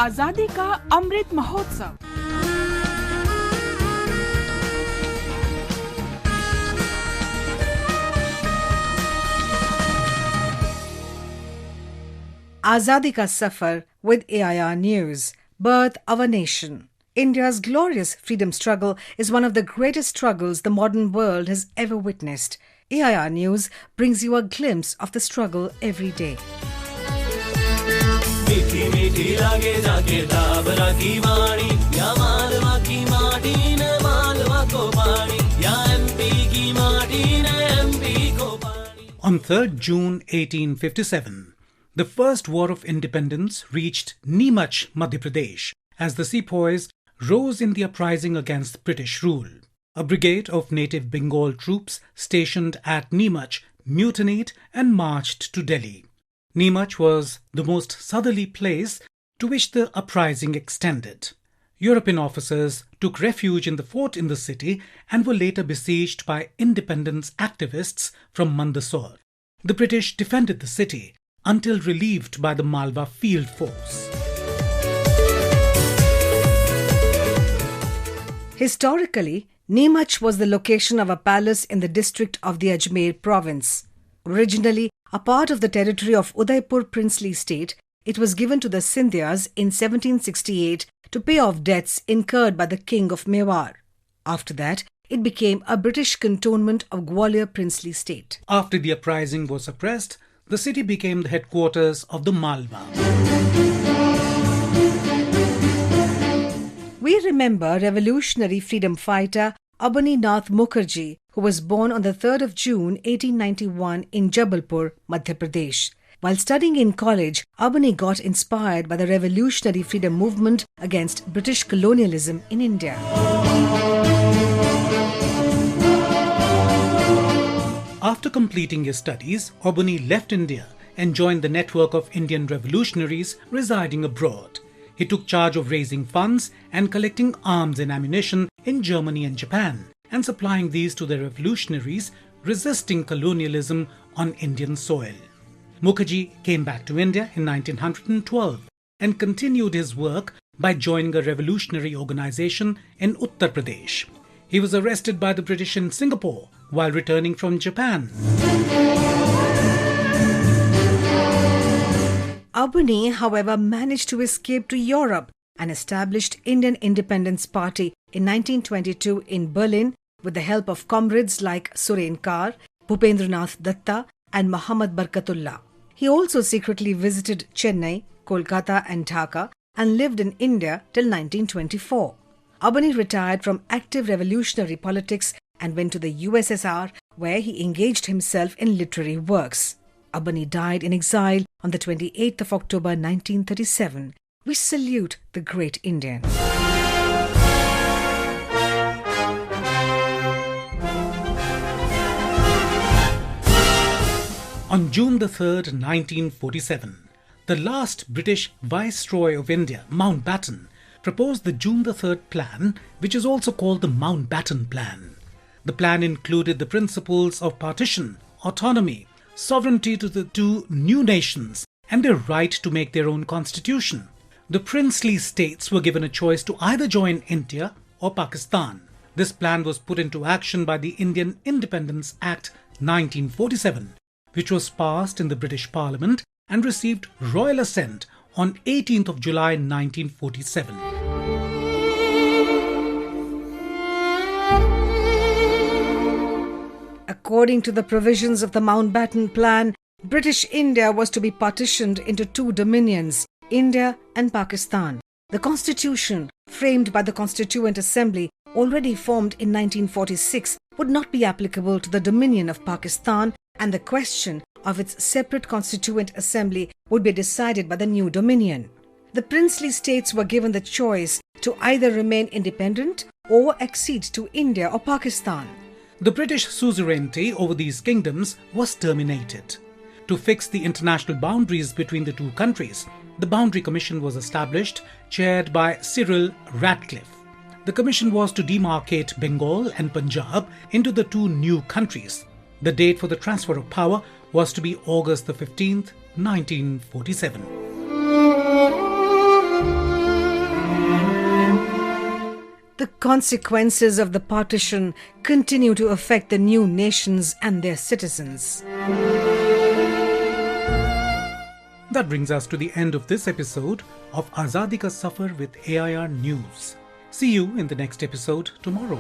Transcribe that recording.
आजादी का Amrit Mahotsav. Azadi ka Safar with AIR News. Birth of a Nation. India's glorious freedom struggle is one of the greatest struggles the modern world has ever witnessed. AIR News brings you a glimpse of the struggle every day. मीठी मीठी लागे जाके डाबरा की वाणी, या मालवा की माटी ने मालवा को पानी, या एमपी की माटी ने एमपी को पानी. On 3rd June 1857, the first War of Independence reached Neemuch, Madhya Pradesh, as the sepoys rose in the uprising against British rule. A brigade of native Bengal troops stationed at Neemuch mutinied and marched to Delhi. Neemuch was the most southerly place to which the uprising extended. European officers took refuge in the fort in the city and were later besieged by independence activists from Mandsaur. The British defended the city until relieved by the Malwa field force. Historically, Neemuch was the location of a palace in the district of the Ajmer province. Originally a part of the territory of Udaipur princely state, it was given to the Scindias in 1768 to pay off debts incurred by the king of Mewar. After that, it became a British cantonment of Gwalior princely state. After the uprising was suppressed, the city became the headquarters of the Malwa. We remember revolutionary freedom fighter Abani Nath Mukherjee, who was born on the 3rd of June 1891 in Jabalpur, Madhya Pradesh. While studying in college, Abani got inspired by the revolutionary freedom movement against British colonialism in India. After completing his studies, Abani left India and joined the network of Indian revolutionaries residing abroad. He took charge of raising funds and collecting arms and ammunition in Germany and Japan, and supplying these to the revolutionaries resisting colonialism on Indian soil. Mukherjee came back to India in 1912 and continued his work by joining a revolutionary organization in Uttar Pradesh. He was arrested by the British in Singapore while returning from Japan. Abani, however, managed to escape to Europe and established Indian Independence Party in 1922 in Berlin with the help of comrades like Suren Kar, Bhupendranath Datta and Muhammad Barkatullah. He also secretly visited Chennai, Kolkata and Dhaka and lived in India till 1924. Abani retired from active revolutionary politics and went to the USSR, where he engaged himself in literary works. Abani died in exile on the 28th of October 1937. We salute the great Indian. On June the 3rd, 1947, the last British Viceroy of India, Mountbatten, proposed the June the 3rd Plan, which is also called the Mountbatten Plan. The plan included the principles of partition, autonomy, sovereignty to the two new nations, and their right to make their own constitution. The princely states were given a choice to either join India or Pakistan. This plan was put into action by the Indian Independence Act 1947, which was passed in the British Parliament and received royal assent on 18th of July 1947. According to the provisions of the Mountbatten Plan, British India was to be partitioned into two dominions, India and Pakistan. The constitution, framed by the Constituent Assembly, already formed in 1946, would not be applicable to the Dominion of Pakistan, and the question of its separate Constituent Assembly would be decided by the new Dominion. The princely states were given the choice to either remain independent or accede to India or Pakistan. The British suzerainty over these kingdoms was terminated. To fix the international boundaries between the two countries, the Boundary Commission was established, chaired by Cyril Radcliffe. The commission was to demarcate Bengal and Punjab into the two new countries. The date for the transfer of power was to be August the 15th, 1947. The consequences of the partition continue to affect the new nations and their citizens. That brings us to the end of this episode of Azadi Ka Safar with AIR News. See you in the next episode tomorrow.